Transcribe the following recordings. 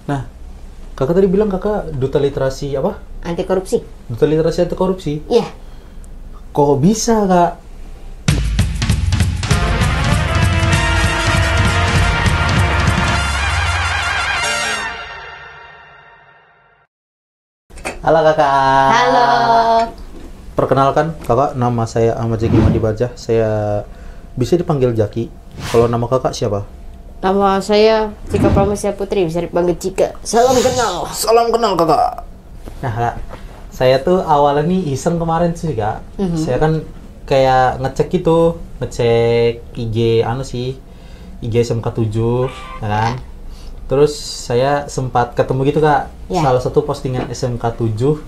Nah, kakak tadi bilang kakak duta literasi apa? Anti korupsi. Duta literasi anti korupsi. Iya. Kok bisa, Kak? Halo kakak. Halo. Perkenalkan kakak, nama saya Ahmad Zeki Madibajah. Saya bisa dipanggil Jaki. Kalau nama kakak siapa? Nama saya Cika Pramasya Putri, bisa dipanggil Cika. Salam kenal. Salam kenal kakak. Nah kak, saya tuh awalnya nih iseng kemarin sih kak. Saya kan kayak ngecek gitu, ngecek IG IG SMK 7, ya kan. Terus saya sempat ketemu gitu kak, salah satu postingan SMK 7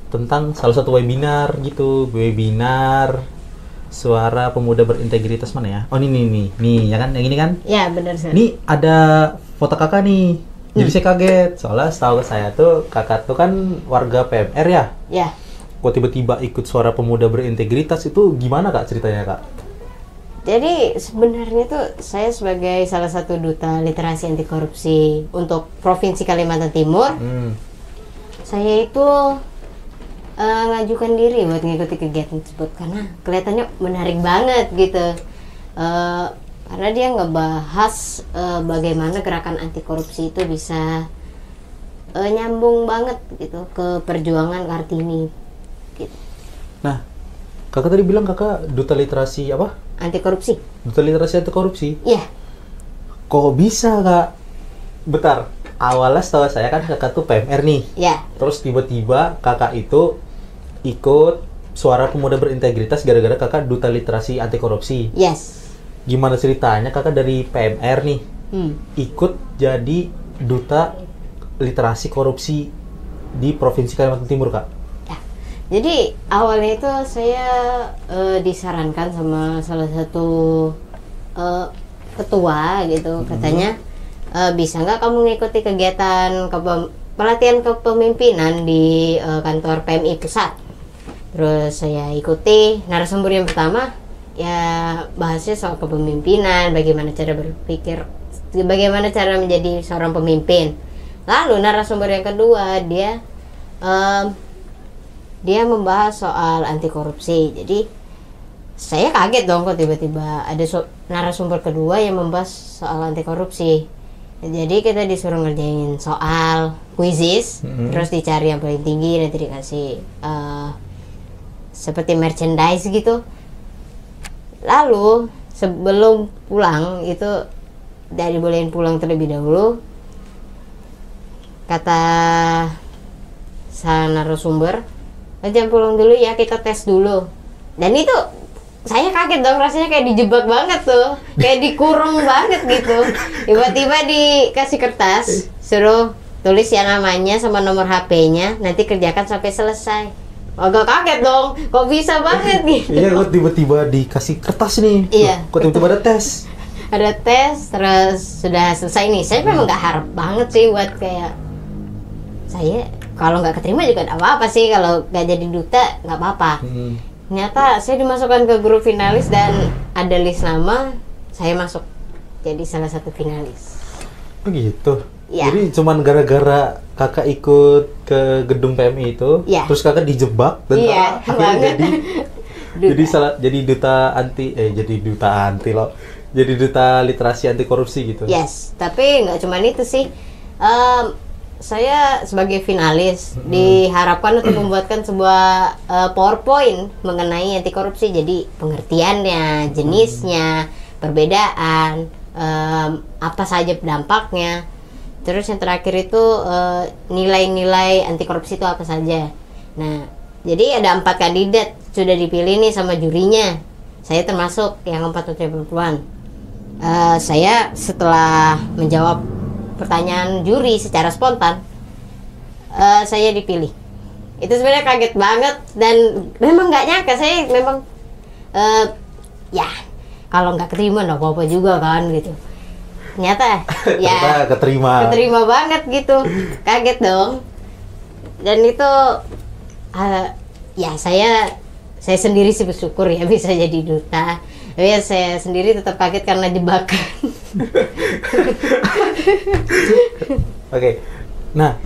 tentang salah satu webinar gitu, webinar Suara Pemuda Berintegritas mana ya? Oh ini nih ya kan, yang ini kan? Ya benar sih. Ini ada foto kakak nih, jadi saya kaget soalnya setahu saya tuh kakak tuh kan warga PMR ya? Ya. Kok tiba-tiba ikut Suara Pemuda Berintegritas, itu gimana kak ceritanya kak? Jadi sebenarnya tuh saya sebagai salah satu duta literasi anti korupsi untuk Provinsi Kalimantan Timur, saya itu ngajukan diri buat ngikuti kegiatan tersebut karena kelihatannya menarik banget gitu. Karena dia ngebahas bagaimana gerakan anti korupsi itu bisa nyambung banget gitu ke perjuangan Kartini gitu. Nah, kakak tadi bilang kakak duta literasi apa? Anti korupsi. Duta literasi anti korupsi? Iya. Kok bisa kak? Bentar, awalnya setahu saya kan kakak tuh PMR nih. Iya. Terus tiba-tiba kakak itu ikut Suara Pemuda Berintegritas gara-gara kakak duta literasi anti korupsi. Yes. Gimana ceritanya kakak dari PMR nih ikut jadi duta literasi korupsi di Provinsi Kalimantan Timur kak? Ya. Jadi awalnya itu saya disarankan sama salah satu ketua gitu, katanya bisa nggak kamu ngikuti kegiatan pelatihan kepemimpinan di kantor PMI Pusat. Terus saya ikuti. Narasumber yang pertama ya bahasnya soal kepemimpinan, bagaimana cara berpikir, bagaimana cara menjadi seorang pemimpin. Lalu narasumber yang kedua dia membahas soal anti korupsi. Jadi saya kaget dong kok tiba-tiba ada narasumber kedua yang membahas soal anti korupsi. Jadi kita disuruh ngerjain soal quizzes, terus dicari yang paling tinggi, nanti dikasih seperti merchandise gitu. Lalu sebelum pulang itu dari bolehin pulang terlebih dahulu, kata sang narasumber, jangan pulang dulu ya, kita tes dulu. Dan itu saya kaget dong, rasanya kayak dijebak banget tuh, kayak dikurung banget gitu. Tiba-tiba dikasih kertas, suruh tulis ya namanya sama nomor HP-nya, nanti kerjakan sampai selesai. Agak kaget dong, kok bisa banget gitu. Iya, kok tiba-tiba dikasih kertas nih. Iya. Kok tiba-tiba ada tes? Ada tes, terus sudah selesai nih. Saya memang nggak harap banget sih buat kayak saya kalau nggak keterima juga nggak apa-apa sih, kalau nggak jadi duta nggak apa-apa. Ternyata saya dimasukkan ke grup finalis dan ada list nama, saya masuk jadi salah satu finalis. Begitu. Ya. Jadi cuman gara-gara kakak ikut ke gedung PMI itu, terus kakak dijebak dan kakak akhirnya jadi duta literasi anti korupsi gitu. Yes, tapi nggak cuma itu sih. Saya sebagai finalis diharapkan untuk membuatkan sebuah PowerPoint mengenai anti korupsi. Jadi pengertiannya, jenisnya, perbedaan, apa saja dampaknya. Terus yang terakhir itu nilai-nilai anti korupsi itu apa saja. Nah, jadi ada 4 kandidat sudah dipilih nih sama jurinya. Saya termasuk yang 4 perempuan. Saya setelah menjawab pertanyaan juri secara spontan, saya dipilih. Itu sebenarnya kaget banget dan memang nggak nyangka. Saya memang ya kalau nggak keterima nggak apa-apa juga kan gitu. Ternyata ya keterima banget gitu, kaget dong. Dan itu ya saya sendiri sih bersyukur ya bisa jadi duta. Tapi ya saya sendiri tetap kaget karena jebakan. Oke, Nah,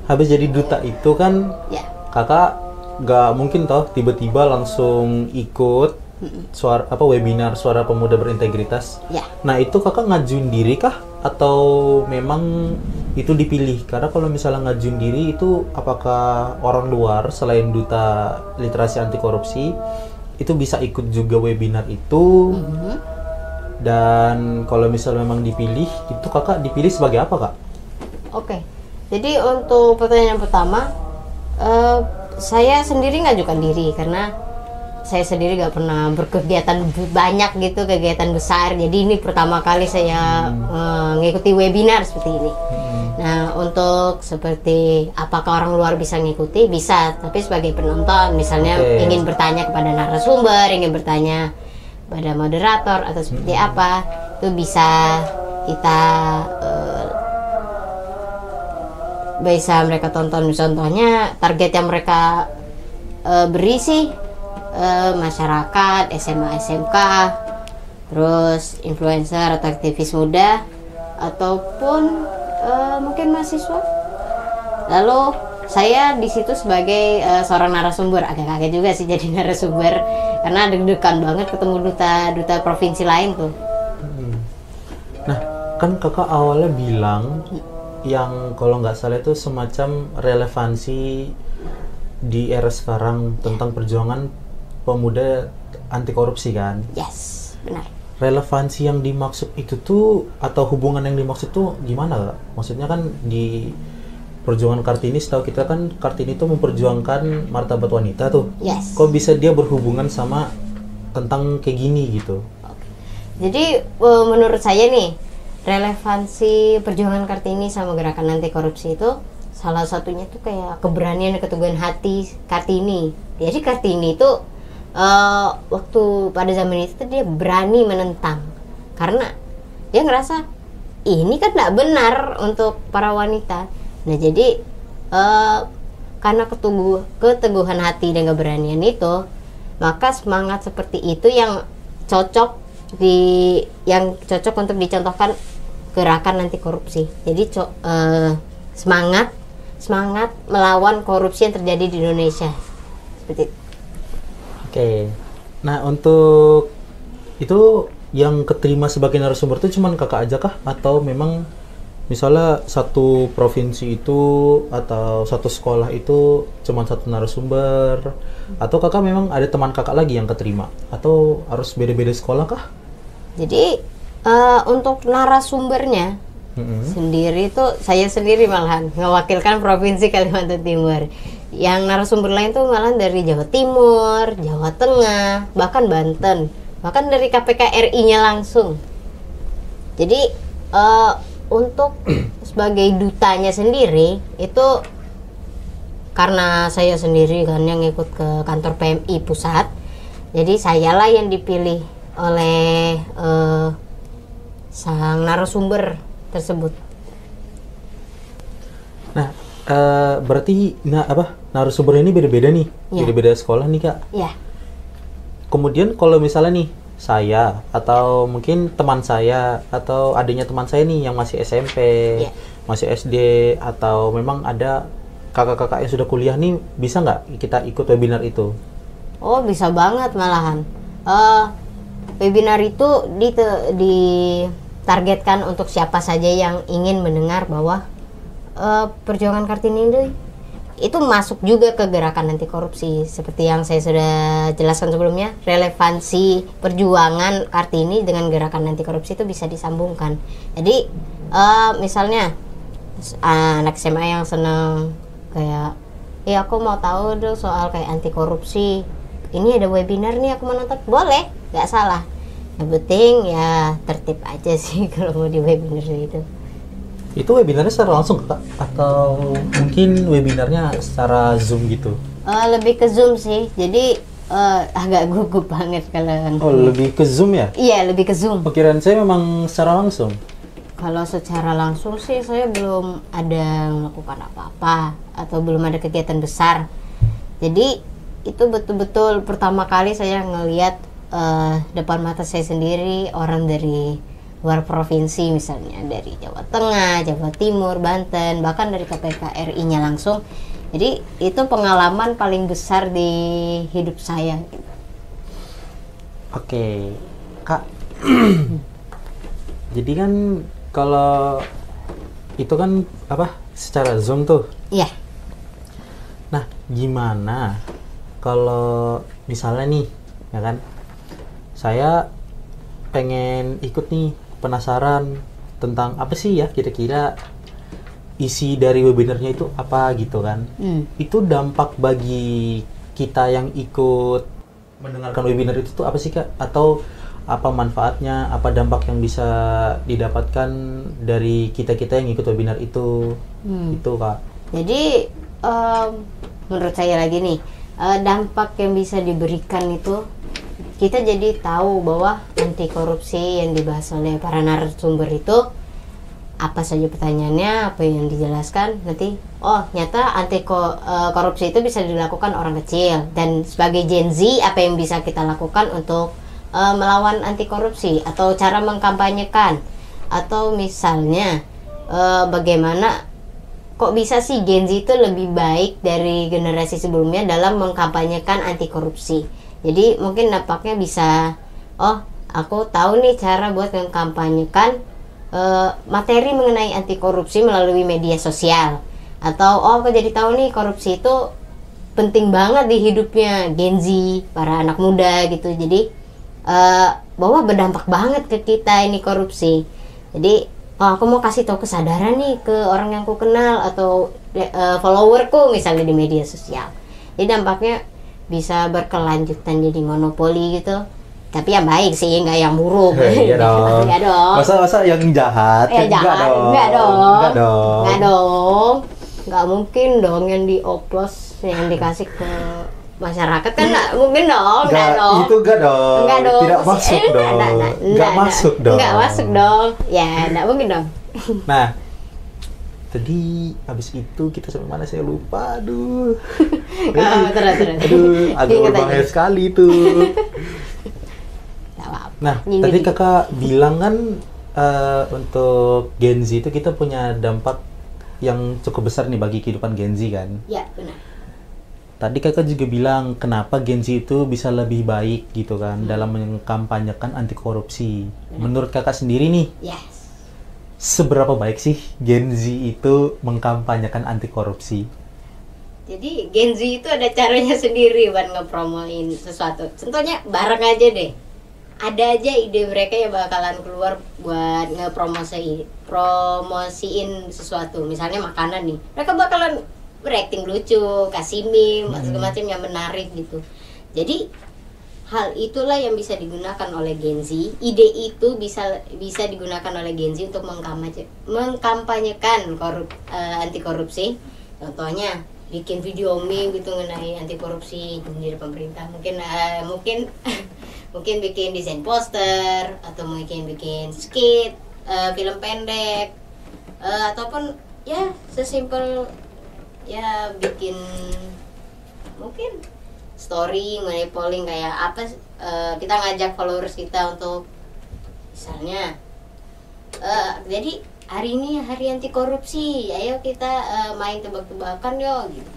habis jadi duta itu kan Ya. kakak nggak mungkin toh tiba-tiba langsung ikut webinar Suara Pemuda Berintegritas. Ya. Nah, itu kakak ngajuin diri kah atau memang itu dipilih? Karena kalau misalnya ngajuin diri itu apakah orang luar selain duta literasi anti korupsi itu bisa ikut juga webinar itu? Dan kalau misalnya memang dipilih, itu kakak dipilih sebagai apa, Kak? Oke. Jadi untuk pertanyaan pertama, saya sendiri ngajukan diri karena saya sendiri nggak pernah berkegiatan banyak gitu, kegiatan besar. Jadi ini pertama kali saya mengikuti webinar seperti ini. Nah, untuk seperti apakah orang luar bisa ngikuti? Bisa, tapi sebagai penonton, misalnya ingin bertanya kepada narasumber, ingin bertanya pada moderator atau seperti apa, itu bisa kita bisa mereka tonton. Contohnya target yang mereka beri sih masyarakat, SMA, SMK, terus influencer atau aktivis muda, ataupun mungkin mahasiswa. Lalu saya di situ sebagai seorang narasumber. Agak kaget juga sih jadi narasumber karena deg-degan banget ketemu duta provinsi lain tuh. Nah, kan kakak awalnya bilang yang kalau nggak salah itu semacam relevansi di era sekarang tentang perjuangan pemuda anti korupsi kan? Yes, benar. Relevansi yang dimaksud itu tuh atau hubungan yang dimaksud tuh gimana, Kak? Maksudnya kan di perjuangan Kartini, setahu kita kan Kartini tuh memperjuangkan martabat wanita tuh. Yes. Kok bisa dia berhubungan sama tentang kayak gini gitu? Jadi menurut saya nih, relevansi perjuangan Kartini sama gerakan anti korupsi itu salah satunya tuh kayak keberanian dan keteguhan hati Kartini. Jadi Kartini itu waktu pada zaman itu dia berani menentang karena dia ngerasa ini kan tidak benar untuk para wanita. Nah, jadi karena keteguhan hati dan keberanian itu, maka semangat seperti itu yang cocok untuk dicontohkan gerakan anti korupsi. Jadi semangat melawan korupsi yang terjadi di Indonesia. Seperti itu. Oke. Nah, untuk itu yang keterima sebagai narasumber itu cuman kakak aja kah? Atau memang misalnya satu provinsi itu atau satu sekolah itu cuman satu narasumber? Atau kakak memang ada teman kakak lagi yang keterima? Atau harus beda-beda sekolah kah? Jadi untuk narasumbernya sendiri itu saya sendiri malahan mewakilkan Provinsi Kalimantan Timur. Yang narasumber lain tuh malahan dari Jawa Timur, Jawa Tengah, bahkan Banten, bahkan dari KPK RI-nya langsung. Jadi untuk sebagai dutanya sendiri itu karena saya sendiri kan yang ikut ke kantor PMI pusat, jadi sayalah yang dipilih oleh sang narasumber tersebut. Nah, berarti narasumber ini beda-beda nih, beda-beda sekolah nih, Kak. Iya. Kemudian kalau misalnya nih saya atau mungkin teman saya atau adiknya teman saya nih yang masih SMP, masih SD, atau memang ada kakak-kakak yang sudah kuliah nih, bisa nggak kita ikut webinar itu? Oh, bisa banget malahan. Webinar itu ditargetkan untuk siapa saja yang ingin mendengar bahwa perjuangan Kartini itu masuk juga ke gerakan anti korupsi. Seperti yang saya sudah jelaskan sebelumnya, relevansi perjuangan Kartini dengan gerakan anti korupsi itu bisa disambungkan. Jadi misalnya anak SMA yang senang kayak, aku mau tahu dong soal kayak anti korupsi, ini ada webinar nih, aku mau nonton, boleh, nggak salah. Yang penting ya tertib aja sih kalau mau di webinar itu. Itu webinarnya secara langsung, Kak? Atau mungkin webinarnya secara Zoom gitu? Lebih ke Zoom sih, jadi agak gugup banget kalau... Oh, lebih ke Zoom ya? Iya, lebih ke Zoom. Pikiran saya memang secara langsung. Kalau secara langsung sih saya belum ada melakukan apa-apa atau belum ada kegiatan besar. Jadi itu betul-betul pertama kali saya ngelihat depan mata saya sendiri orang dari luar provinsi, misalnya dari Jawa Tengah, Jawa Timur, Banten, bahkan dari KPK RI-nya langsung. Jadi itu pengalaman paling besar di hidup saya. Oke, Kak. Jadi kan kalau itu kan apa secara Zoom tuh. Iya. Nah, gimana kalau misalnya nih, ya kan? Saya pengen ikut nih, penasaran tentang apa sih ya kira-kira isi dari webinarnya itu apa gitu kan. Itu dampak bagi kita yang ikut mendengarkan webinar itu tuh apa sih, Kak? Atau apa manfaatnya, apa dampak yang bisa didapatkan dari kita-kita yang ikut webinar itu? Itu, Kak. Jadi menurut saya lagi nih, dampak yang bisa diberikan itu, kita jadi tahu bahwa anti korupsi yang dibahas oleh para narasumber itu apa saja pertanyaannya, apa yang dijelaskan, nanti nyata anti korupsi itu bisa dilakukan orang kecil, dan sebagai Gen Z apa yang bisa kita lakukan untuk melawan anti korupsi, atau cara mengkampanyekan, atau misalnya bagaimana kok bisa sih Gen Z itu lebih baik dari generasi sebelumnya dalam mengkampanyekan anti korupsi. Jadi mungkin dampaknya bisa, aku tahu nih cara buat mengkampanyekan materi mengenai anti korupsi melalui media sosial. Atau aku jadi tahu nih korupsi itu penting banget di hidupnya Gen Z, para anak muda gitu. Jadi bahwa berdampak banget ke kita ini korupsi. Jadi aku mau kasih tahu kesadaran nih ke orang yang aku kenal atau followerku misalnya di media sosial. Jadi dampaknya bisa berkelanjutan jadi monopoli gitu. Tapi yang baik sih, nggak yang buruk. Iya dong. Iya dong. Masa yang jahat? Kan Jahat. Enggak dong. Nggak mungkin dong yang dioplos, yang dikasih ke masyarakat kan nggak mungkin dong. Nggak dong. Itu enggak dong. Nggak dong. Tidak masuk dong. Nggak masuk dong. Nggak masuk dong. Ya, nggak mungkin dong. Nah, tadi habis itu kita sampai mana saya lupa. Aduh. Terus. Aduh, agak berbahaya sekali tuh. Nah, tadi kakak bilang kan untuk Gen Z itu kita punya dampak yang cukup besar nih bagi kehidupan Gen Z kan? Ya, benar. Tadi kakak juga bilang kenapa Gen Z itu bisa lebih baik gitu kan dalam mengkampanyekan anti korupsi. Menurut kakak sendiri nih, Yes. seberapa baik sih Gen Z itu mengkampanyekan anti korupsi? Jadi Gen Z itu ada caranya sendiri buat ngepromoin sesuatu. Contohnya bareng aja deh. Ada aja ide mereka yang bakalan keluar buat promosiin sesuatu, misalnya makanan nih, mereka bakalan berakting lucu, kasih meme, segala macam yang menarik gitu. Jadi hal itulah yang bisa digunakan oleh Gen Z. Ide itu bisa digunakan oleh Gen Z untuk mengkampanyekan anti korupsi. Contohnya bikin video meme gitu mengenai anti korupsi dari pemerintah, mungkin bikin desain poster, atau mungkin bikin skit, film pendek, ataupun ya sesimpel ya bikin mungkin story mengenai polling kayak apa, kita ngajak followers kita untuk misalnya jadi hari ini hari anti korupsi, ayo kita main tebak-tebakan yo gitu.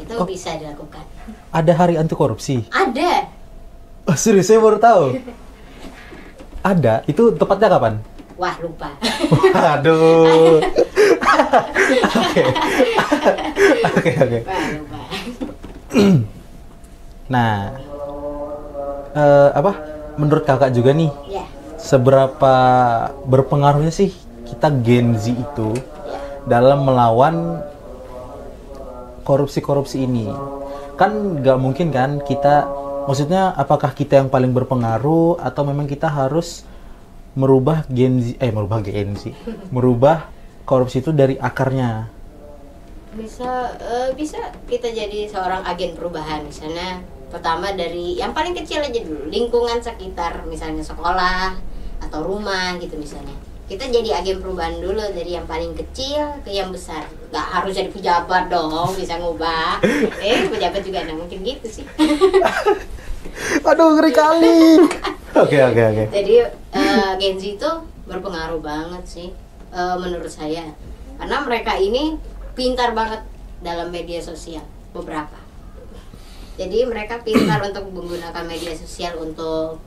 Itu bisa dilakukan. Ada hari anti korupsi? Ada. Oh, serius, saya baru tahu. Ada. Itu tepatnya kapan? Wah, lupa. Waduh. Oke. Wah, lupa. Nah, menurut kakak juga nih, Ya. seberapa berpengaruhnya sih kita Gen Z itu dalam melawan korupsi ini? Kan nggak mungkin kan kita, maksudnya apakah kita yang paling berpengaruh atau memang kita harus merubah korupsi itu dari akarnya? Bisa kita jadi seorang agen perubahan. Misalnya pertama dari yang paling kecil aja dulu, lingkungan sekitar, misalnya sekolah atau rumah gitu misalnya. Kita jadi agen perubahan dulu dari yang paling kecil ke yang besar. Gak harus jadi pejabat dong, bisa ngubah. Pejabat juga nggak mungkin gitu sih. Aduh, ngeri kali. Oke. Jadi Gen Z itu berpengaruh banget sih menurut saya, karena mereka ini pintar banget dalam media sosial beberapa. Jadi mereka pintar untuk menggunakan media sosial untuk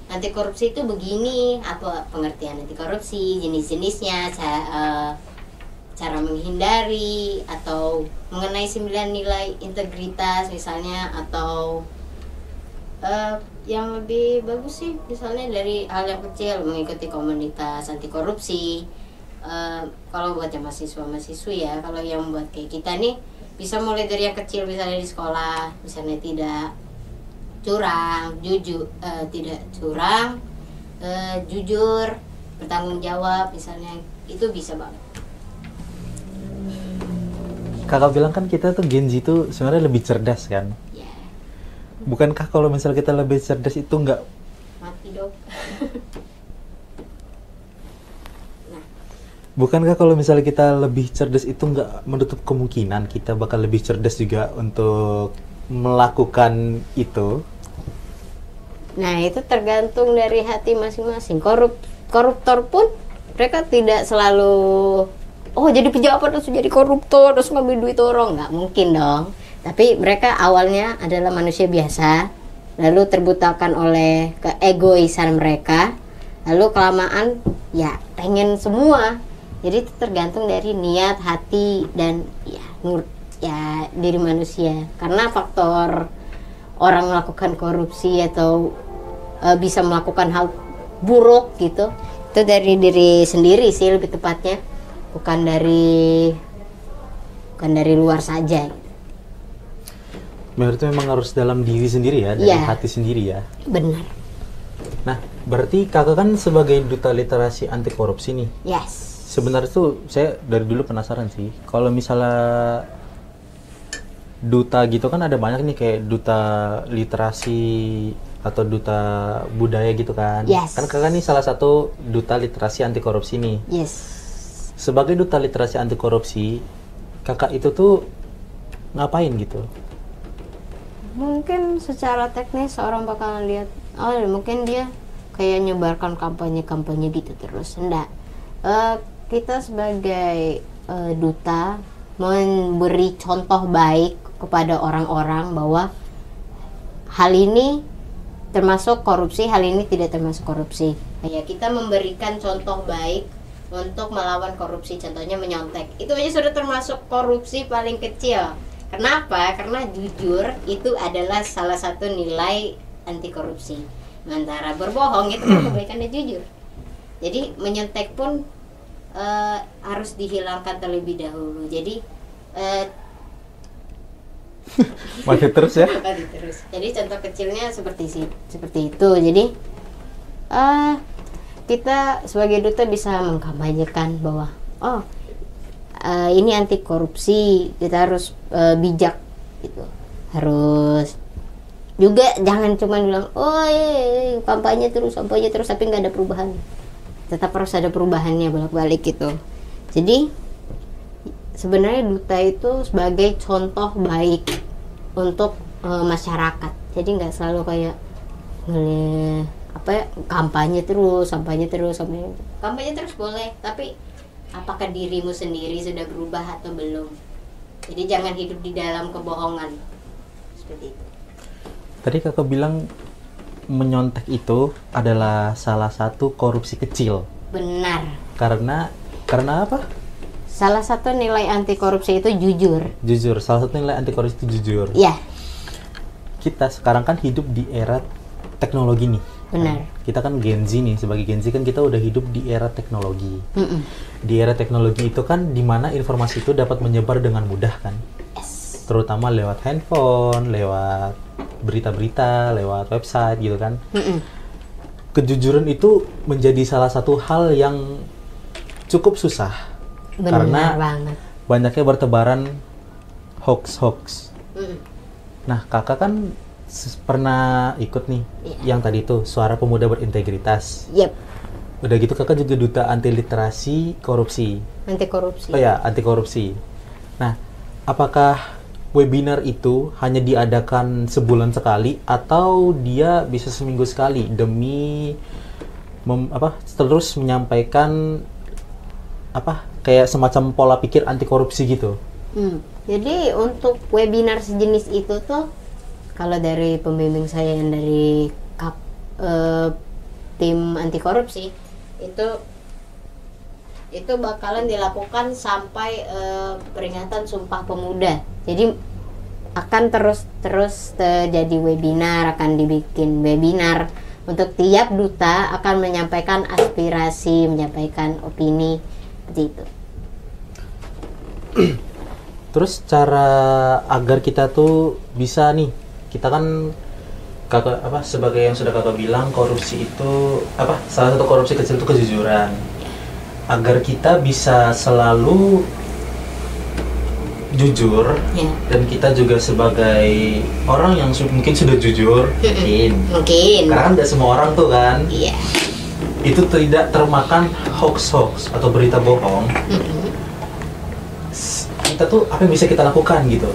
anti korupsi itu begini, apa pengertian anti korupsi, jenis-jenisnya, cara menghindari, atau mengenai 9 nilai integritas misalnya, atau yang lebih bagus sih misalnya dari hal yang kecil, mengikuti komunitas anti korupsi. Kalau buat yang mahasiswa-mahasiswi ya, kalau yang buat kayak kita nih bisa mulai dari yang kecil, misalnya di sekolah, misalnya tidak curang, jujur, bertanggung jawab, misalnya itu bisa banget. Kakak bilang kan kita tuh Gen Z tuh sebenarnya lebih cerdas kan? Ya, Bukankah kalau misalnya kita lebih cerdas itu nggak, mati dong. bukankah kalau misalnya kita lebih cerdas itu nggak menutup kemungkinan kita bakal lebih cerdas juga untuk melakukan itu? Nah, itu tergantung dari hati masing-masing. Koruptor pun mereka tidak selalu jadi pejabat terus jadi koruptor terus ngambil duit orang, nggak mungkin dong. Tapi mereka awalnya adalah manusia biasa, lalu terbutakan oleh keegoisan mereka, lalu kelamaan ya pengen semua. Jadi itu tergantung dari niat, hati, dan diri manusia. Karena faktor orang melakukan korupsi atau bisa melakukan hal buruk gitu, itu dari diri sendiri sih lebih tepatnya, bukan dari luar saja. Menurut itu memang harus dalam diri sendiri ya, dari hati sendiri ya. Benar. Nah, berarti kakak kan sebagai duta literasi anti korupsi nih. Yes. Sebenarnya tuh saya dari dulu penasaran sih, kalau misalnya duta gitu kan ada banyak nih, kayak duta literasi atau duta budaya gitu kan. Yes. Kan kakak nih salah satu duta literasi anti korupsi nih. Yes. Sebagai duta literasi anti korupsi, kakak itu tuh ngapain gitu? Mungkin secara teknis orang bakalan lihat, mungkin dia kayak nyebarkan kampanye-kampanye gitu terus. Enggak. Kita sebagai duta memberi contoh baik kepada orang-orang bahwa hal ini termasuk korupsi, hal ini tidak termasuk korupsi. Kayak kita memberikan contoh baik untuk melawan korupsi, contohnya menyontek. Itu aja sudah termasuk korupsi paling kecil. Kenapa? Karena jujur itu adalah salah satu nilai anti korupsi. Sementara berbohong itu kan kebaikan dan jujur. Jadi menyontek pun harus dihilangkan terlebih dahulu. Jadi Mati terus ya? mati terus. Jadi contoh kecilnya seperti itu. Jadi kita sebagai duta bisa mengkampanyekan bahwa ini anti korupsi, kita harus bijak gitu. Harus juga jangan cuma bilang kampanye terus tapi nggak ada perubahan. Tetap harus ada perubahannya bolak-balik gitu. Jadi sebenarnya duta itu sebagai contoh baik untuk masyarakat. Jadi nggak selalu kayak kampanye terus. Kampanye terus boleh, tapi apakah dirimu sendiri sudah berubah atau belum? Jadi jangan hidup di dalam kebohongan. Seperti itu. Tadi kakak bilang menyontek itu adalah salah satu korupsi kecil. Benar. Karena apa? Salah satu nilai anti korupsi itu jujur. Jujur, salah satu nilai anti korupsi itu jujur. Iya. Kita sekarang kan hidup di era teknologi nih. Benar. Kita kan Gen Z nih, sebagai Gen Z kan kita udah hidup di era teknologi. Di era teknologi itu kan dimana informasi itu dapat menyebar dengan mudah kan. Yes. Terutama lewat handphone, lewat berita-berita, lewat website gitu kan. Kejujuran itu menjadi salah satu hal yang cukup susah. Benar karena banget. Banyaknya bertebaran hoax. Nah, kakak kan pernah ikut nih yang tadi tuh Suara Pemuda Berintegritas. Yep. Udah gitu kakak juga duta anti literasi korupsi. Anti korupsi. Oh ya, anti korupsi. Nah, apakah webinar itu hanya diadakan sebulan sekali atau dia bisa seminggu sekali demi terus menyampaikan kayak semacam pola pikir anti korupsi gitu. Jadi untuk webinar sejenis itu tuh, kalau dari pembimbing saya yang dari tim anti korupsi itu bakalan dilakukan sampai peringatan Sumpah Pemuda. Jadi akan terus terjadi webinar, akan dibikin webinar untuk tiap duta akan menyampaikan aspirasi, menyampaikan opini seperti itu. Terus cara agar kita tuh bisa nih, kita kan sebagai yang sudah kakak bilang, korupsi itu salah satu korupsi kecil itu kejujuran. Agar kita bisa selalu jujur, dan kita juga sebagai orang yang mungkin sudah jujur, mungkin karena kan nggak semua orang tuh kan, itu tidak termakan hoax atau berita bohong. Kita tuh apa yang bisa kita lakukan gitu?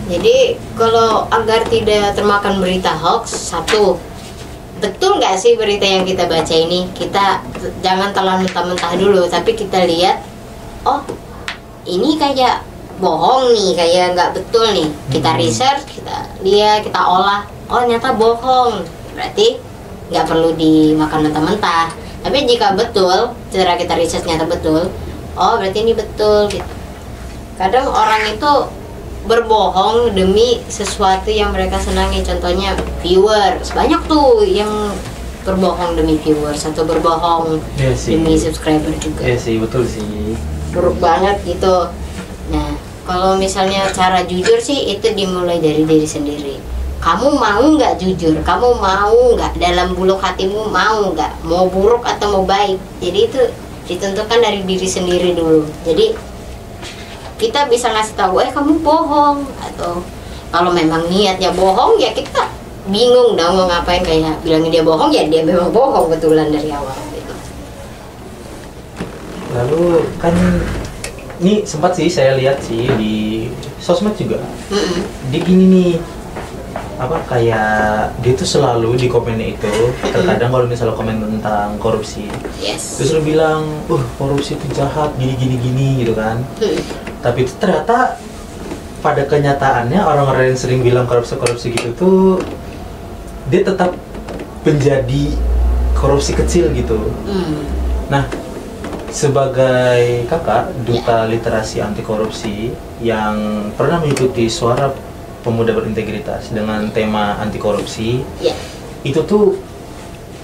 Jadi kalau agar tidak termakan berita hoax, satu, betul nggak sih berita yang kita baca ini? Kita jangan telan mentah-mentah dulu, tapi kita lihat, oh ini kayak bohong nih, kayak nggak betul nih. Kita research, kita lihat, kita olah, oh ternyata bohong, berarti nggak perlu dimakan mentah-mentah. Tapi jika betul, setelah kita research ternyata betul, oh berarti ini betul gitu. Kadang orang itu berbohong demi sesuatu yang mereka senangi, contohnya viewers. Banyak tuh yang berbohong demi viewers atau berbohong demi subscriber juga. Iya sih, betul sih. Buruk banget gitu. Nah, kalau misalnya cara jujur sih itu dimulai dari diri sendiri. Kamu mau nggak jujur? Kamu mau nggak dalam bulu hatimu, mau nggak? Mau buruk atau mau baik? Jadi itu ditentukan dari diri sendiri dulu. Jadi kita bisa ngasih tahu, kamu bohong, atau kalau memang niatnya bohong ya kita bingung dong mau ngapain, kayak bilangin dia bohong ya dia memang bohong betulan dari awal gitu. Lalu kan ini sempat sih saya lihat sih di sosmed juga, dia gini nih, kayak dia tuh selalu di komennya itu, terkadang kalau misalnya komen tentang korupsi, terus lu bilang, korupsi itu jahat, gini gitu kan. Tapi itu ternyata pada kenyataannya orang-orang yang sering bilang korupsi gitu tuh dia tetap menjadi korupsi kecil gitu. Nah, sebagai kakak duta literasi anti korupsi yang pernah mengikuti Suara Pemuda Berintegritas dengan tema anti korupsi, itu tuh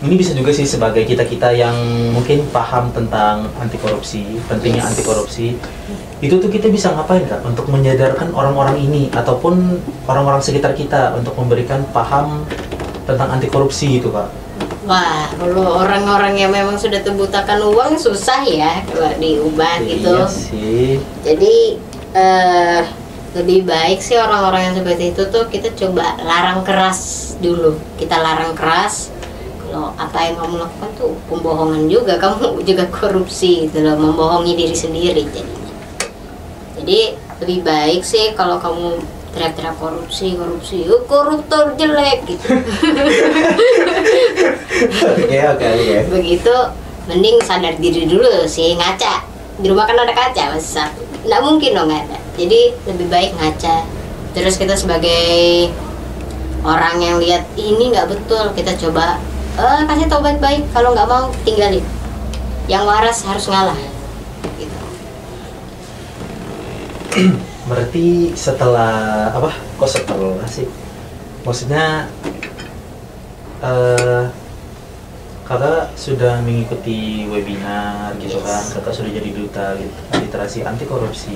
ini bisa juga sih sebagai kita yang mungkin paham tentang anti korupsi, pentingnya anti korupsi. Itu tuh kita bisa ngapain Kak untuk menyadarkan orang-orang ini ataupun orang-orang sekitar kita untuk memberikan paham tentang anti korupsi gitu Kak? Wah, kalau orang-orang yang memang sudah terbutakan uang susah ya kalau diubah gitu. Iya sih. Jadi lebih baik sih orang-orang yang seperti itu tuh kita coba larang keras dulu. Kita larang keras. Kalau apa yang kamu lakukan tuh pembohongan juga, kamu juga korupsi gitu loh, membohongi diri sendiri jadinya. Jadi lebih baik sih kalau kamu teriak-teriak korupsi, koruptor jelek gitu. Oke. Begitu, mending sadar diri dulu sih, ngaca. Di rumah kan ada kaca, masih satu. Nggak mungkin dong nggak ada. Jadi lebih baik ngaca. Terus kita sebagai orang yang lihat ini nggak betul, kita coba kasih tau baik-baik. Kalau nggak mau, tinggalin. Yang waras harus ngalah. Gitu. Berarti setelah kok setelah sih? Maksudnya kakak sudah mengikuti webinar gitu kan? Kakak sudah jadi duta literasi anti korupsi.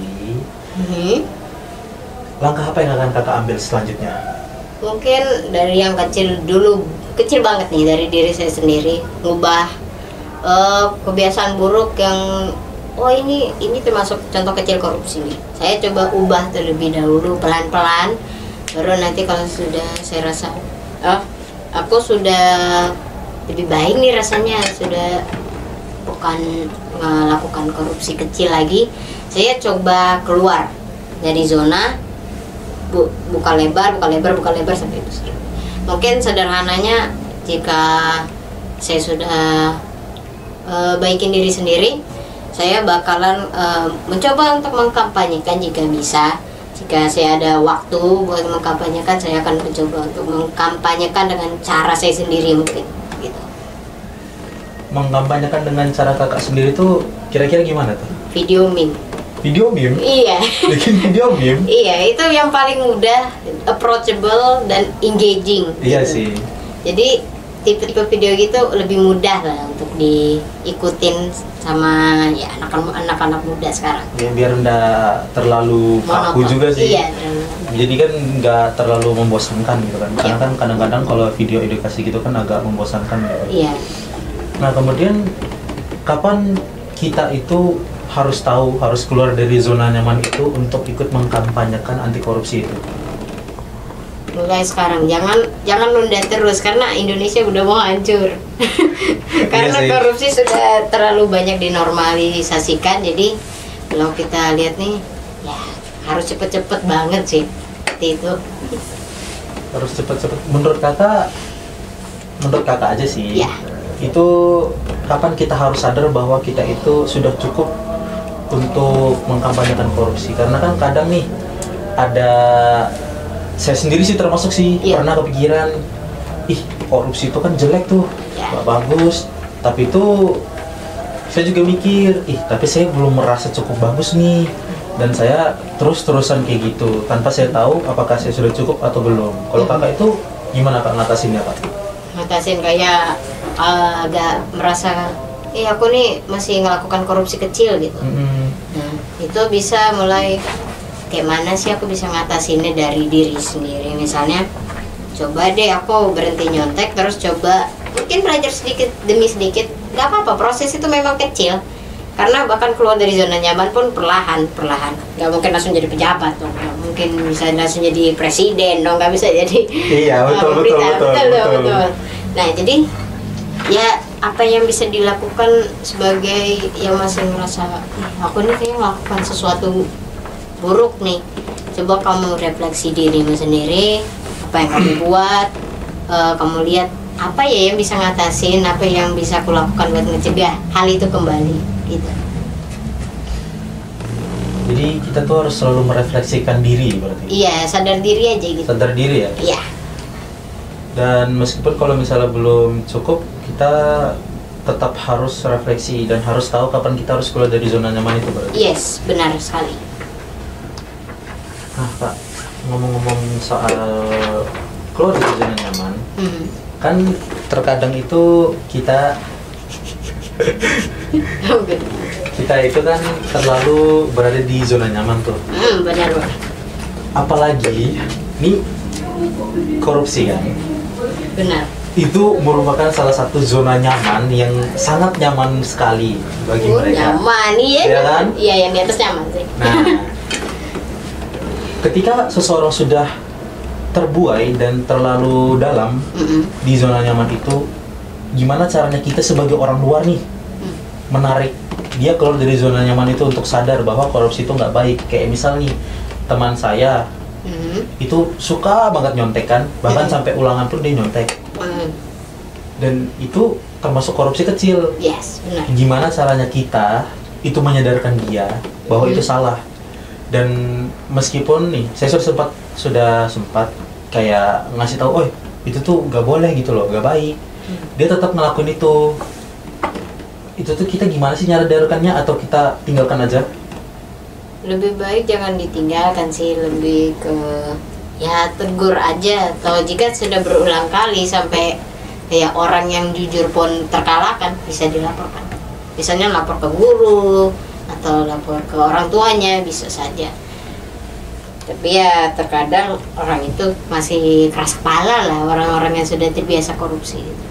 Langkah apa yang akan kakak ambil selanjutnya? Mungkin dari yang kecil dulu, kecil banget nih, dari diri saya sendiri, ngubah kebiasaan buruk yang ini termasuk contoh kecil korupsi nih. Saya coba ubah terlebih dahulu pelan-pelan, baru nanti kalau sudah saya rasa aku sudah lebih baik nih rasanya, sudah bukan melakukan korupsi kecil lagi, saya coba keluar dari zona, buka lebar sampai itu. Mungkin sederhananya, jika saya sudah baikin diri sendiri, saya bakalan mencoba untuk mengkampanyekan jika bisa. Jika saya ada waktu buat mengkampanyekan, saya akan mencoba untuk mengkampanyekan dengan cara saya sendiri mungkin gitu. Mengkampanyekan dengan cara kakak sendiri tuh kira-kira gimana tuh? Video meme. Video meme? Iya. Bikin video meme? Iya, itu yang paling mudah, approachable dan engaging. Iya gitu. sih. Jadi tipe-tipe video gitu lebih mudah lah untuk diikutin sama ya anak-anak muda sekarang. Ya biar nggak terlalu kaku Monoton. juga sih. Iya. Jadi kan nggak terlalu membosankan gitu kan. Karena Iya. kan kadang-kadang kalau video edukasi gitu kan agak membosankan gitu. Iya. Nah kemudian kapan kita itu harus tahu, harus keluar dari zona nyaman itu untuk ikut mengkampanyekan anti korupsi itu? Mulai sekarang, jangan nunda terus karena Indonesia udah mau hancur. Karena Iya sih. korupsi sudah terlalu banyak dinormalisasikan. Jadi kalau kita lihat nih, ya harus cepet-cepet banget sih. Seperti itu. Harus cepet-cepet. Menurut kakak aja sih. Ya. Itu kapan kita harus sadar bahwa kita itu sudah cukup untuk mengkampanyekan korupsi? Karena kan kadang nih ada, saya sendiri sih termasuk sih pernah kepikiran, korupsi itu kan jelek tuh, gak bagus. Tapi itu saya juga mikir, tapi saya belum merasa cukup bagus nih, dan saya terus-terusan kayak gitu tanpa saya tahu apakah saya sudah cukup atau belum. Kalau kakak itu gimana kak ngatasinnya kak? Ngatasin kayak agak merasa, aku nih masih ngelakukan korupsi kecil gitu. Nah itu bisa mulai kayak mana sih aku bisa ngatasinnya dari diri sendiri. Misalnya coba deh aku berhenti nyontek, terus coba mungkin belajar sedikit demi sedikit. Gak apa-apa, proses itu memang kecil. Karena bahkan keluar dari zona nyaman pun perlahan. Gak mungkin langsung jadi pejabat dong. Gak mungkin bisa langsung jadi presiden dong. Gak bisa jadi betul. Nah jadi ya apa yang bisa dilakukan sebagai yang masih merasa aku nih kayaknya melakukan sesuatu buruk nih, coba kamu refleksi dirimu sendiri, apa yang kamu buat, kamu lihat apa ya yang bisa ngatasin, apa yang bisa aku lakukan buat mencegah hal itu kembali gitu. Jadi kita tuh harus selalu merefleksikan diri berarti? Iya, sadar diri aja gitu. Sadar diri ya? Iya. Dan meskipun kalau misalnya belum cukup, kita tetap harus refleksi dan harus tahu kapan kita harus keluar dari zona nyaman itu berarti? Yes, benar sekali. Nah Kak, ngomong-ngomong soal keluar dari zona nyaman, kan terkadang itu kita itu kan terlalu berada di zona nyaman tuh. Benar. Apalagi ini korupsi kan? Benar. Itu merupakan salah satu zona nyaman yang sangat nyaman sekali bagi mereka. Nyaman, iya ya kan? Iya, yang di atas nyaman sih. Nah, ketika seseorang sudah terbuai dan terlalu dalam di zona nyaman itu, gimana caranya kita sebagai orang luar nih menarik dia keluar dari zona nyaman itu untuk sadar bahwa korupsi itu nggak baik? Kayak misal nih teman saya itu suka banget nyontek kan, bahkan sampai ulangan pun dia nyontek. Dan itu termasuk korupsi kecil. Yes, benar. Gimana caranya kita itu menyadarkan dia bahwa itu salah? Dan meskipun nih saya sudah sempat kayak ngasih tahu, itu tuh nggak boleh gitu loh, nggak baik. Dia tetap ngelakuin itu. Itu tuh kita gimana sih nyadarkannya, atau kita tinggalkan aja? Lebih baik jangan ditinggalkan sih, lebih ke ya tegur aja. Atau jika sudah berulang kali sampai kayak orang yang jujur pun terkalahkan, bisa dilaporkan. Misalnya lapor ke guru atau lapor ke orang tuanya, bisa saja. Tapi ya terkadang orang itu masih keras kepala lah, orang-orang yang sudah terbiasa korupsi gitu.